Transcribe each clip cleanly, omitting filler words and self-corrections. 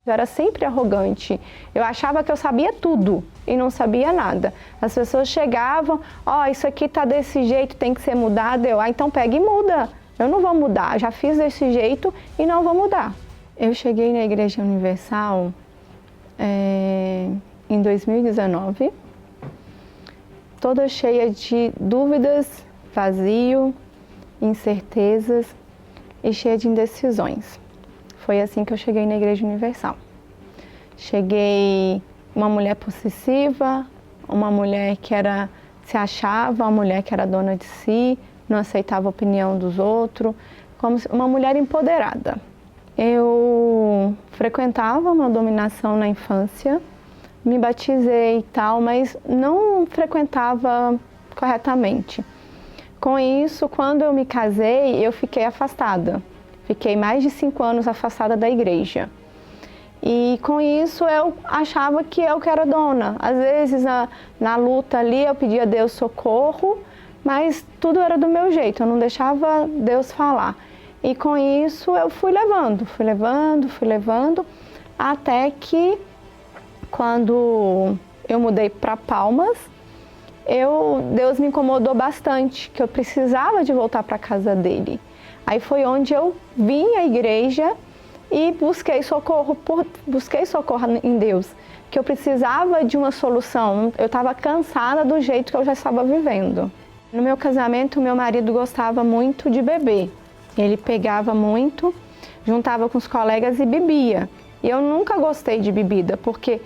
Eu era sempre arrogante. Eu achava que eu sabia tudo e não sabia nada. As pessoas chegavam, isso aqui tá desse jeito, tem que ser mudado. Então pega e muda. Eu não vou mudar, já fiz desse jeito e não vou mudar. Eu cheguei na Igreja Universal em 2019, toda cheia de dúvidas, vazio, incertezas e cheia de indecisões. Foi assim que eu cheguei na Igreja Universal. Cheguei uma mulher possessiva, uma mulher que se achava, uma mulher que era dona de si, não aceitava a opinião dos outros, como uma mulher empoderada. Eu frequentava uma dominação na infância, me batizei e tal, mas não frequentava corretamente. Com isso, quando eu me casei, eu fiquei afastada. Fiquei mais de 5 anos afastada da igreja. E com isso eu achava que eu que era dona. Às vezes na luta ali eu pedia a Deus socorro, mas tudo era do meu jeito, eu não deixava Deus falar. E com isso eu fui levando, até que quando eu mudei para Palmas, Deus me incomodou bastante, que eu precisava de voltar para a casa dele. Aí foi onde eu vim à igreja e busquei socorro em Deus, que eu precisava de uma solução. Eu estava cansada do jeito que eu já estava vivendo. No meu casamento, meu marido gostava muito de beber. Ele pegava muito, juntava com os colegas e bebia. E eu nunca gostei de bebida, porque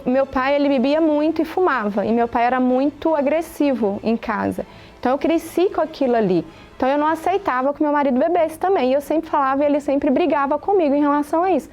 meu pai ele bebia muito e fumava. E meu pai era muito agressivo em casa. Então eu cresci com aquilo ali. Então eu não aceitava que meu marido bebesse também. E eu sempre falava e ele sempre brigava comigo em relação a isso.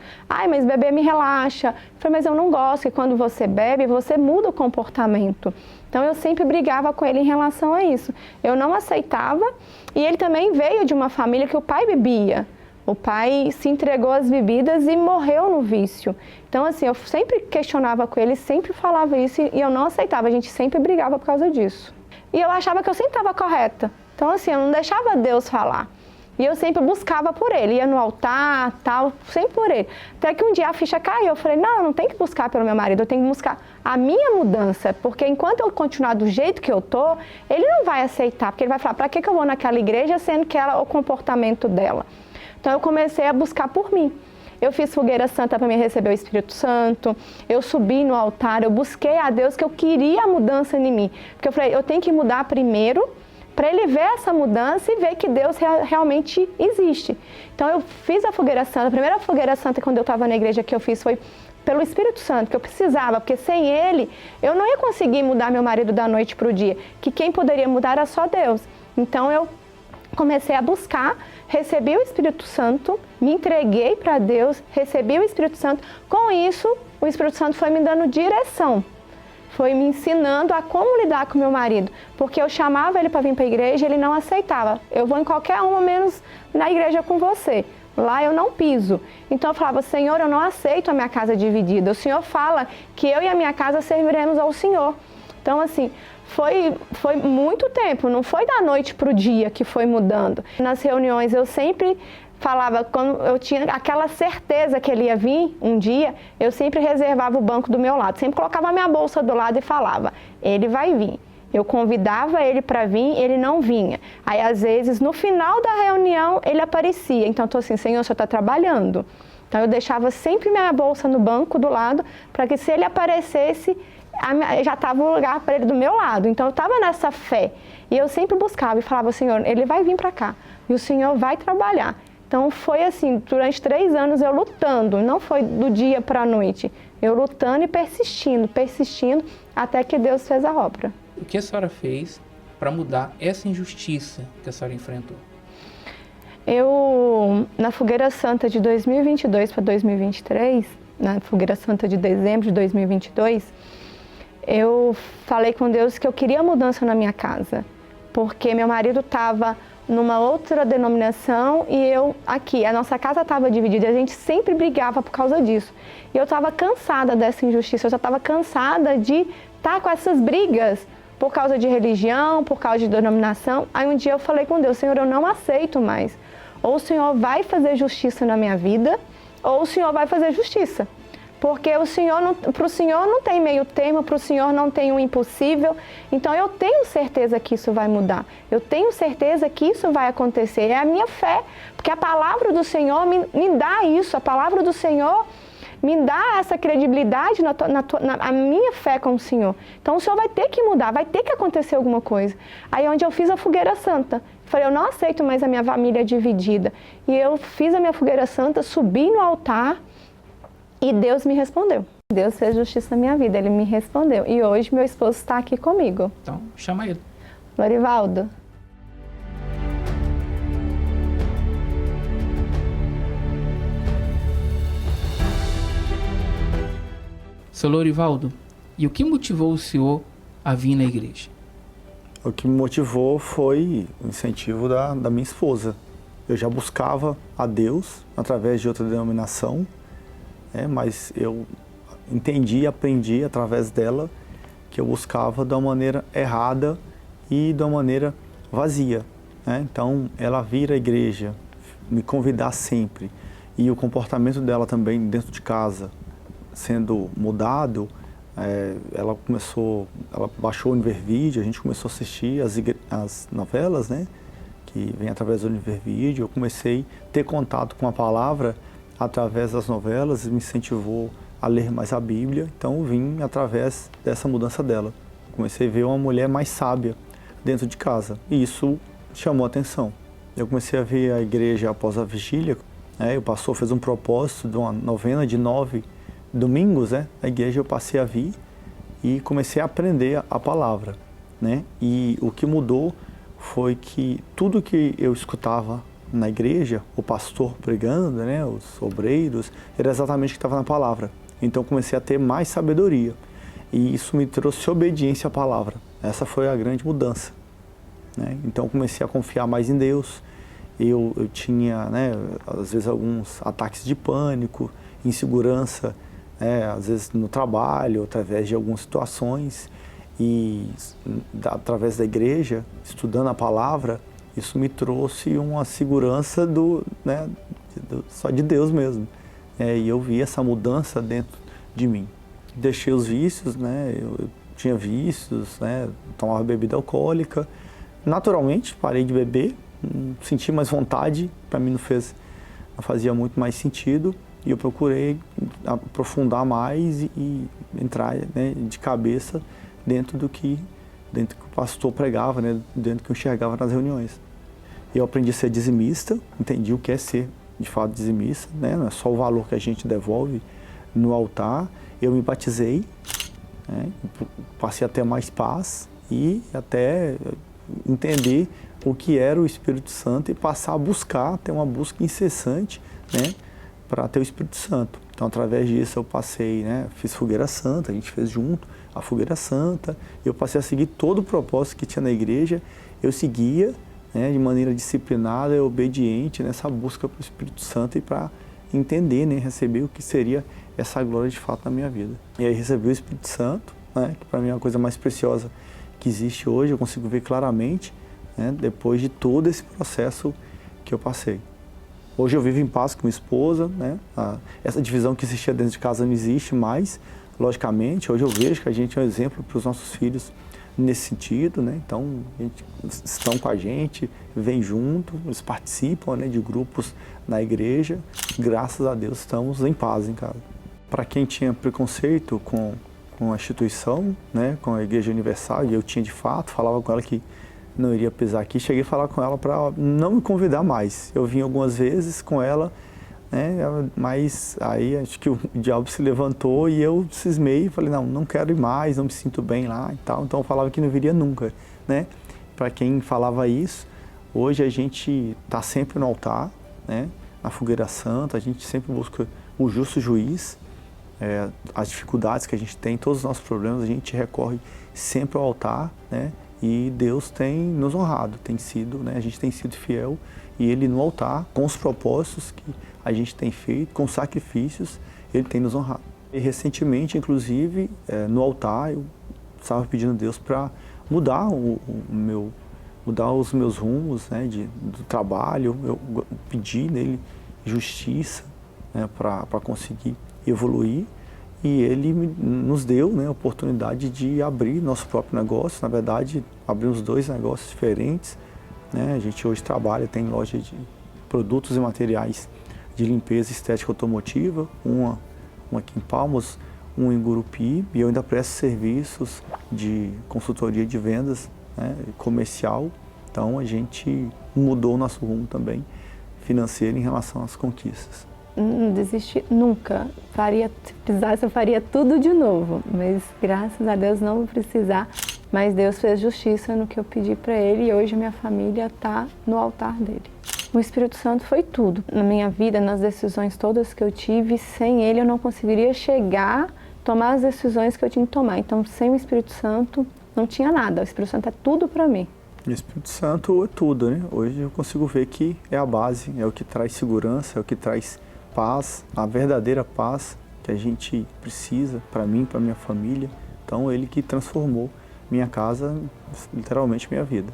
Mas beber me relaxa. Eu falei, mas eu não gosto, que quando você bebe, você muda o comportamento. Então eu sempre brigava com ele em relação a isso. Eu não aceitava e ele também veio de uma família que o pai bebia. O pai se entregou às bebidas e morreu no vício. Então assim, eu sempre questionava com ele, sempre falava isso e eu não aceitava. A gente sempre brigava por causa disso. E eu achava que eu sempre estava correta. Então assim, eu não deixava Deus falar. E eu sempre buscava por ele, ia no altar, tal, sempre por ele. Até que um dia a ficha caiu, eu falei, não, eu não tenho que buscar pelo meu marido, eu tenho que buscar a minha mudança. Porque enquanto eu continuar do jeito que eu tô, ele não vai aceitar. Porque ele vai falar, pra que eu vou naquela igreja, sendo que o comportamento dela. Então eu comecei a buscar por mim. Eu fiz fogueira santa para me receber o Espírito Santo, eu subi no altar, eu busquei a Deus que eu queria a mudança em mim. Porque eu falei, eu tenho que mudar primeiro, para ele ver essa mudança e ver que Deus realmente existe. Então eu fiz a fogueira santa, a primeira fogueira santa quando eu estava na igreja que eu fiz foi pelo Espírito Santo, que eu precisava, porque sem ele eu não ia conseguir mudar meu marido da noite para o dia, que quem poderia mudar era só Deus. Então eu comecei a buscar, recebi o Espírito Santo, me entreguei para Deus, recebi o Espírito Santo. Com isso, o Espírito Santo foi me dando direção. Foi me ensinando a como lidar com meu marido, porque eu chamava ele para vir para a igreja, ele não aceitava. Eu vou em qualquer uma, menos na igreja com você. Lá eu não piso. Então eu falava, Senhor, eu não aceito a minha casa dividida. O Senhor fala que eu e a minha casa serviremos ao Senhor. Então assim, foi muito tempo, não foi da noite para o dia que foi mudando. Nas reuniões eu sempre falava, quando eu tinha aquela certeza que ele ia vir um dia, eu sempre reservava o banco do meu lado, sempre colocava a minha bolsa do lado e falava, ele vai vir. Eu convidava ele para vir, ele não vinha. Aí às vezes no final da reunião ele aparecia, então eu tô assim, Senhor, o Senhor está trabalhando. Então eu deixava sempre minha bolsa no banco do lado, para que se ele aparecesse, já estava o lugar para ele do meu lado. Então eu estava nessa fé, e eu sempre buscava e falava, Senhor, ele vai vir para cá, e o Senhor vai trabalhar. Então foi assim, durante 3 anos eu lutando, não foi do dia para a noite, eu lutando e persistindo, até que Deus fez a obra. O que a senhora fez para mudar essa injustiça que a senhora enfrentou? Eu, na Fogueira Santa de 2022 para 2023, na Fogueira Santa de dezembro de 2022, eu falei com Deus que eu queria mudança na minha casa, porque meu marido estava numa outra denominação e eu aqui. A nossa casa estava dividida e a gente sempre brigava por causa disso. E eu estava cansada dessa injustiça, eu já estava cansada de estar com essas brigas por causa de religião, por causa de denominação. Aí um dia eu falei com Deus, Senhor, eu não aceito mais. Ou o Senhor vai fazer justiça na minha vida, ou o Senhor vai fazer justiça. Porque para o Senhor não tem meio termo, para o Senhor não tem um impossível. Então eu tenho certeza que isso vai mudar. Eu tenho certeza que isso vai acontecer. É a minha fé, porque a palavra do Senhor me dá isso. A palavra do Senhor me dá essa credibilidade na minha fé com o Senhor. Então o Senhor vai ter que mudar, vai ter que acontecer alguma coisa. Aí onde eu fiz a fogueira santa, falei, eu não aceito mais a minha família dividida. E eu fiz a minha fogueira santa, subi no altar e Deus me respondeu. Deus fez justiça na minha vida, Ele me respondeu. E hoje meu esposo está aqui comigo. Então, chama ele. Lorivaldo. Seu Lorivaldo, e o que motivou o senhor a vir na igreja? O que me motivou foi o incentivo da minha esposa. Eu já buscava a Deus através de outra denominação, mas eu entendi e aprendi através dela que eu buscava de uma maneira errada e de uma maneira vazia. Então, ela vir à igreja, me convidar sempre, e o comportamento dela também dentro de casa sendo mudado, ela baixou o Univervídeo, a gente começou a assistir as novelas, que vem através do Univervídeo. Eu comecei a ter contato com a palavra através das novelas e me incentivou a ler mais a Bíblia. Então eu vim através dessa mudança dela. Comecei a ver uma mulher mais sábia dentro de casa e isso chamou a atenção. Eu comecei a ver a igreja após a vigília. O pastor fez um propósito de uma novena de 9 domingos, na igreja eu passei a vir e comecei a aprender a palavra, E o que mudou foi que tudo que eu escutava na igreja, o pastor pregando, os obreiros, era exatamente o que estava na palavra. Então comecei a ter mais sabedoria e isso me trouxe obediência à palavra. Essa foi a grande mudança, Então comecei a confiar mais em Deus. Eu tinha, às vezes alguns ataques de pânico, insegurança, às vezes no trabalho, através de algumas situações e através da igreja, estudando a palavra, isso me trouxe uma segurança só de Deus mesmo. E eu vi essa mudança dentro de mim. Deixei os vícios, eu tinha vícios, tomava bebida alcoólica. Naturalmente, parei de beber, senti mais vontade, para mim não fazia muito mais sentido. E eu procurei aprofundar mais e entrar de cabeça dentro do que o pastor pregava, dentro do que eu enxergava nas reuniões. Eu aprendi a ser dizimista, entendi o que é ser de fato dizimista, não é só o valor que a gente devolve no altar. Eu me batizei, passei a ter mais paz e até entender o que era o Espírito Santo e passar a buscar, ter uma busca incessante, para ter o Espírito Santo. Então, através disso, eu passei, fiz fogueira santa, a gente fez junto a fogueira santa, eu passei a seguir todo o propósito que tinha na igreja, eu seguia, de maneira disciplinada e obediente nessa busca para o Espírito Santo e para entender, receber o que seria essa glória de fato na minha vida. E aí recebi o Espírito Santo, que para mim é a coisa mais preciosa que existe hoje, eu consigo ver claramente, depois de todo esse processo que eu passei. Hoje eu vivo em paz com minha esposa, essa divisão que existia dentro de casa não existe mais, logicamente. Hoje eu vejo que a gente é um exemplo para os nossos filhos nesse sentido, Então, eles estão com a gente, vêm junto, eles participam, de grupos na igreja. Graças a Deus estamos em paz em casa. Para quem tinha preconceito com a instituição, com a Igreja Universal, e eu tinha de fato, falava com ela que não iria pisar aqui, cheguei a falar com ela para não me convidar mais. Eu vim algumas vezes com ela, mas aí acho que o diabo se levantou e eu cismei e falei, não quero ir mais, não me sinto bem lá e tal. Então eu falava que não viria nunca, Para quem falava isso, hoje a gente está sempre no altar, na fogueira santa, a gente sempre busca o justo juiz, as dificuldades que a gente tem, todos os nossos problemas, a gente recorre sempre ao altar, E Deus tem nos honrado, a gente tem sido fiel e Ele no altar, com os propósitos que a gente tem feito, com sacrifícios, Ele tem nos honrado. E recentemente, inclusive, no altar, eu estava pedindo a Deus para mudar mudar os meus rumos, do trabalho. Eu pedi nele justiça, né, para conseguir evoluir. E ele nos deu, né, a oportunidade de abrir nosso próprio negócio. Na verdade, abrimos 2 negócios diferentes, né? A gente hoje trabalha, tem loja de produtos e materiais de limpeza e estética automotiva, uma aqui em Palmas, em Gurupi, e eu ainda presto serviços de consultoria de vendas, né, comercial. Então a gente mudou o nosso rumo também financeiro em relação às conquistas. Não desisti nunca. Se precisasse, eu faria tudo de novo. Mas graças a Deus não vou precisar. Mas Deus fez justiça no que eu pedi para Ele e hoje minha família está no altar dele. O Espírito Santo foi tudo na minha vida, nas decisões todas que eu tive. Sem Ele eu não conseguiria tomar as decisões que eu tinha que tomar. Então sem o Espírito Santo não tinha nada. O Espírito Santo é tudo para mim. O Espírito Santo é tudo, né? Hoje eu consigo ver que é a base, é o que traz segurança, é o que traz paz, a verdadeira paz que a gente precisa para mim, para minha família. Então ele que transformou minha casa, literalmente minha vida.